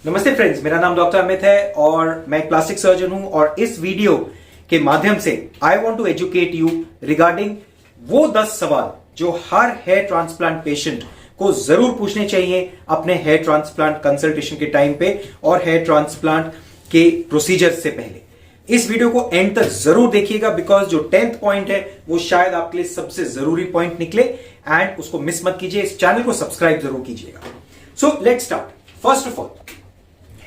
नमस्ते फ्रेंड्स, मेरा नाम डॉक्टर अमित है और मैं एक प्लास्टिक सर्जन हूं और इस वीडियो के माध्यम से I want to educate you regarding वो 10 सवाल जो हर हेयर ट्रांसप्लांट पेशेंट को जरूर पूछने चाहिए अपने हेयर ट्रांसप्लांट कंसल्टेशन के टाइम पे और हेयर ट्रांसप्लांट के प्रोसीजर से पहले। इस वीडियो को एंड तक जरूर देखिएगा बिकॉज जो 10th पॉइंट है वो शायद आपके लिए सबसे जरूरी पॉइंट निकले एंड उसको मिस मत कीजिए। इस चैनल को सब्सक्राइब जरूर कीजिएगा। So let's start. First of all,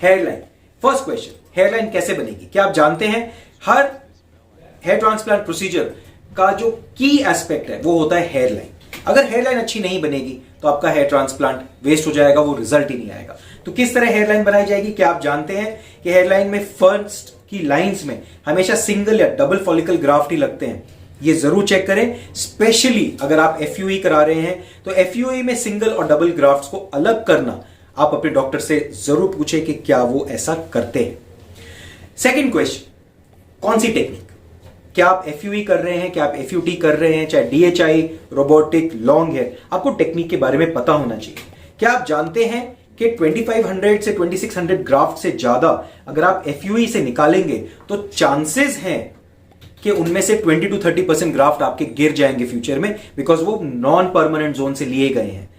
hairline. First question, hairline कैसे बनेगी? क्या आप जानते हैं हर हेयर ट्रांसप्लांट प्रोसीजर का जो की एस्पेक्ट है वो होता है हेयरलाइन। अगर हेयरलाइन अच्छी नहीं बनेगी तो आपका हेयर ट्रांसप्लांट वेस्ट हो जाएगा, वो रिजल्ट ही नहीं आएगा। तो किस तरह हेयरलाइन बनाई जाएगी? क्या आप जानते हैं कि हेयरलाइन में फर्स्ट की लाइंस में हमेशा सिंगल या डबल फॉलिकल ग्राफ्ट ही लगते हैं। ये जरूर चेक करें, स्पेशली अगर आप एफयूई करा रहे हैं तो एफयूई में सिंगल और डबल ग्राफ्ट्स को अलग करना आप अपने डॉक्टर से जरूर पूछें कि क्या वो ऐसा करते हैं। सेकंड क्वेश्चन, कौन सी टेक्निक? क्या आप एफयूई कर रहे हैं, क्या आप एफयूटी कर रहे हैं, चाहे डीएचआई, रोबोटिक, लॉन्ग है, आपको टेक्निक के बारे में पता होना चाहिए। क्या आप जानते हैं कि 2500 से 2600 ग्राफ्ट से ज्यादा अगर आप एफयूई से निकालेंगे तो चांसेस हैं कि उनमें से 20 to 30% ग्राफ्ट आपके गिर जाएंगे फ्यूचर में, बिकॉज वो नॉन परमानेंट जोन से लिए गए हैं।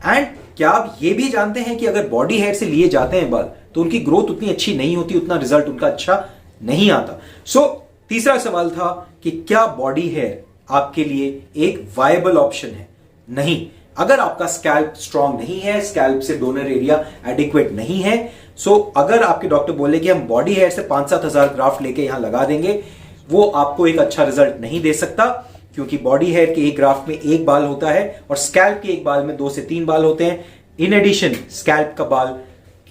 एंड क्या आप ये भी जानते हैं कि अगर बॉडी हेयर से लिए जाते हैं बाल तो उनकी ग्रोथ उतनी अच्छी नहीं होती, उतना रिजल्ट उनका अच्छा नहीं आता। सो तीसरा सवाल था कि क्या बॉडी हेयर आपके लिए एक वायबल ऑप्शन है? नहीं। अगर आपका स्कैल्प स्ट्रांग नहीं है, स्कैल्प से डोनर एरिया एडिक्वेट नहीं है, सो अगर आपके डॉक्टर बोले कि हम बॉडी हेयर से 5-7 हजार ग्राफ्ट लेके यहां लगा देंगे, वो आपको एक अच्छा रिजल्ट नहीं दे सकता, क्योंकि बॉडी हेयर के एक ग्राफ्ट में एक बाल होता है और स्कैल्प के एक बाल में 2 से 3 बाल होते हैं। इन एडिशन स्कैल्प का बाल,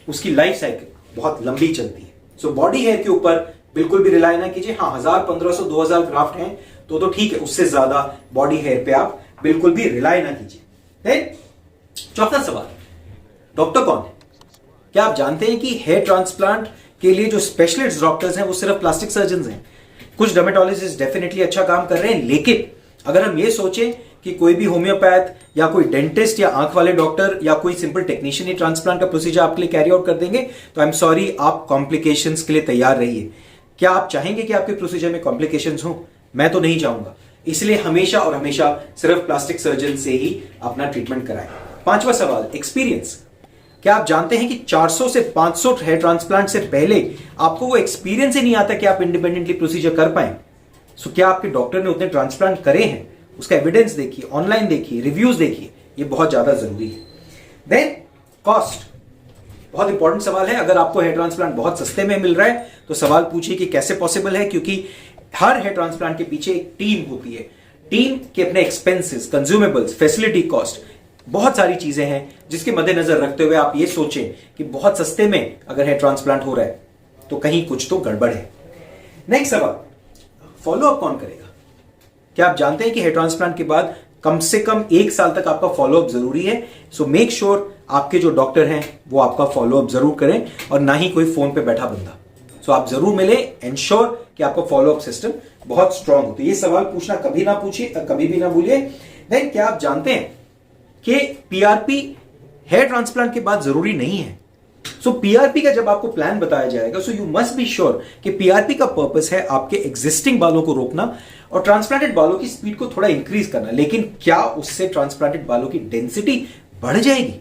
उसकी लाइफ साइकिल बहुत लंबी चलती है। सो बॉडी हेयर के ऊपर बिल्कुल भी रिलाय ना कीजिए। हाँ, 1000, 1500, 2000 ग्राफ्ट हैं तो ठीक है, उससे ज्यादा बॉडी हेयर पे आप बिल्कुल भी रिलाय ना कीजिए। चौथा सवाल, डॉक्टर कौन है? क्या आप जानते हैं कि हेयर ट्रांसप्लांट के लिए जो स्पेशलिस्ट डॉक्टर्स हैं वो सिर्फ प्लास्टिक सर्जन हैं? कुछ डर्मेटोलॉजिस्ट डेफिनेटली अच्छा काम कर रहे हैं, लेकिन अगर हम ये सोचें कि कोई भी होम्योपैथ या कोई डेंटिस्ट या आंख वाले डॉक्टर या कोई सिंपल टेक्नीशियन ही ट्रांसप्लांट का प्रोसीजर आपके लिए कैरी आउट कर देंगे तो आई एम सॉरी, आप कॉम्प्लिकेशंस के लिए तैयार रहिए। क्या आप चाहेंगे कि आपके प्रोसीजर में कॉम्प्लिकेशंस हो? मैं तो नहीं चाहूंगा। इसलिए हमेशा और हमेशा सिर्फ प्लास्टिक सर्जन से ही अपना ट्रीटमेंट कराएं। पांचवा सवाल, एक्सपीरियंस। क्या आप जानते हैं कि 400 से 500 हेयर ट्रांसप्लांट से पहले आपको वो एक्सपीरियंस ही नहीं आता कि आप इंडिपेंडेंटली प्रोसीजर कर पाए? सो क्या आपके डॉक्टर ने उतने ट्रांसप्लांट करे हैं? उसका एविडेंस देखिए, ऑनलाइन देखिए, रिव्यूज देखिए, ये बहुत ज्यादा जरूरी है। देन कॉस्ट, बहुत इंपॉर्टेंट सवाल है। अगर आपको हेयर ट्रांसप्लांट बहुत सस्ते में मिल रहा है तो सवाल पूछिए कि कैसे पॉसिबल है, क्योंकि हर हेयर ट्रांसप्लांट के पीछे एक टीम होती है। टीम के अपने एक्सपेंसेस, कंज्यूमेबल्स, फैसिलिटी कॉस्ट, बहुत सारी चीजें हैं जिसके मद्देनजर रखते हुए आप ये सोचें कि बहुत सस्ते में अगर हेयर ट्रांसप्लांट हो रहा है तो कहीं कुछ तो गड़बड़ है। नेक्स्ट सवाल, फॉलोअप कौन करेगा? क्या आप जानते हैं कि हेयर ट्रांसप्लांट के बाद कम से कम 1 साल तक आपका फॉलोअप जरूरी है? सो मेक श्योर आपके जो डॉक्टर हैं वो आपका फॉलोअप जरूर करें और ना ही कोई फोन पे बैठा बंदा। सो आप जरूर मिले, एंश्योर कि आपका फॉलोअप सिस्टम बहुत स्ट्रांग हो। तो ये सवाल पूछना कभी ना पूछिए, कभी भी ना भूलिए। देन क्या आप जानते हैं कि पीआरपी हेयर ट्रांसप्लांट के बाद जरूरी नहीं है? सो पीआरपी का जब आपको प्लान बताया जाएगा so you must be sure कि पीआरपी का पर्पस है आपके एग्जिस्टिंग बालों को रोकना और ट्रांसप्लांटेड बालों की स्पीड को थोड़ा इंक्रीज करना। लेकिन क्या उससे ट्रांसप्लांटेड बालों की डेंसिटी बढ़ जाएगी?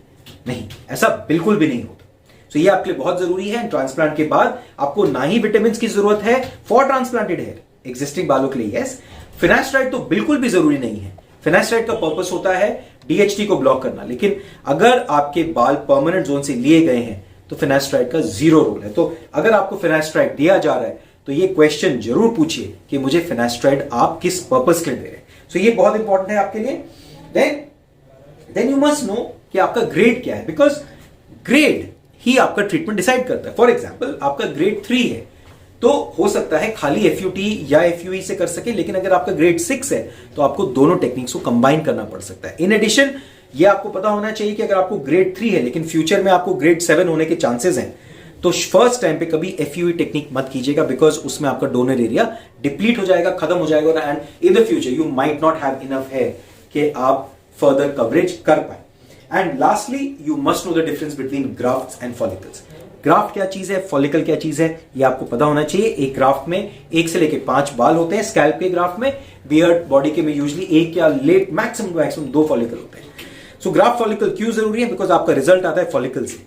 नहीं, ऐसा बिल्कुल भी नहीं होता। सो ये आपके लिए बहुत जरूरी है। ट्रांसप्लांट के बाद आपको ना ही विटामिन की जरूरत है फॉर ट्रांसप्लांटेड हेयर, एग्जिस्टिंग बालों के लिए यस। फिनास्ट्राइड तो बिल्कुल भी जरूरी नहीं है। फिनास्ट्राइड का पर्पस होता है डीएचटी को ब्लॉक करना, लेकिन अगर आपके बाल परमानेंट जोन से लिए गए हैं तो फिनास्ट्राइड का 0 रोल है। तो अगर आपको फिनास्ट्राइड दिया जा रहा है तो ये क्वेश्चन जरूर पूछिए कि मुझे फिनास्ट्राइड आप किस पर्पस के लिए दे रहे हैं। सो ये बहुत इंपॉर्टेंट है आपके लिए। देन यू मस्ट नो कि आपका ग्रेड क्या है, बिकॉज ग्रेड ही आपका ट्रीटमेंट डिसाइड करता है। फॉर एग्जाम्पल, आपका ग्रेड 3 है तो हो सकता है खाली एफयूटी या एफयूई से कर सके, लेकिन अगर आपका ग्रेड 6 है तो आपको दोनों टेक्निक्स को कंबाइन करना पड़ सकता है। इन एडिशन ये आपको पता होना चाहिए कि अगर आपको ग्रेड 3 है लेकिन फ्यूचर में आपको ग्रेड 7 होने के चांसेस हैं तो फर्स्ट टाइम पे कभी एफयूई टेक्निक मत कीजिएगा, बिकॉज उसमें आपका डोनर एरिया डिप्लीट हो जाएगा, खत्म हो जाएगा and in the future you might not have enough hair कि आप फर्दर कवरेज कर पाए। And lastly you must know the difference between grafts and follicles. Graft क्या चीज है, फॉलिकल क्या चीज है, ये आपको पता होना चाहिए। एक ग्राफ्ट में 1 से लेके 5 बाल होते हैं स्कैल्प के ग्राफ्ट में, बियर्ड बॉडी के में यूजुअली 1 या लेट मैक्सिमम 2 फॉलिकल होते हैं। सो ग्राफ्ट फॉलिकल क्यों जरूरी है, बिकॉज आपका रिजल्ट आता है फॉलिकल से।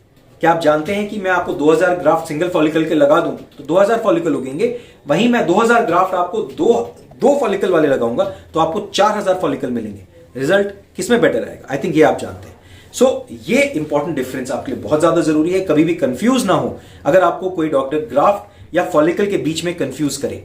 क्या आप जानते हैं कि मैं आपको 2000 ग्राफ्ट सिंगल फॉलिकल के लगा दूं तो 2000 फॉलिकल उगेंगे, वहीं मैं 2000 ग्राफ्ट आपको दो फॉलिकल वाले लगाऊंगा तो आपको 4000 फॉलिकल मिलेंगे। रिजल्ट किसमें बेटर आएगा, आई थिंक ये आप जानते हैं। सो ये इंपॉर्टेंट डिफरेंस आपके लिए बहुत ज्यादा जरूरी है, कभी भी कंफ्यूज ना हो। अगर आपको कोई डॉक्टर ग्राफ्ट या फॉलिकल के बीच में कंफ्यूज करे,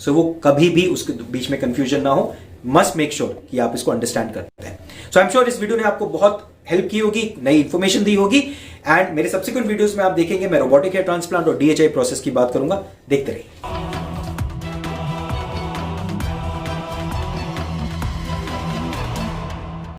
सो वो कभी भी उसके बीच में कंफ्यूजन ना हो। मस्ट मेक श्योर कि आप इसको अंडरस्टैंड करते हैं। सो आई एम श्योर इस वीडियो ने आपको बहुत हेल्प की होगी, नई इंफॉर्मेशन दी होगी। एंड मेरे सब्सिक्वेंट वीडियोस में आप देखेंगे मैं रोबोटिक हेयर ट्रांसप्लांट और DHI प्रोसेस की बात करूंगा। देखते रहिए।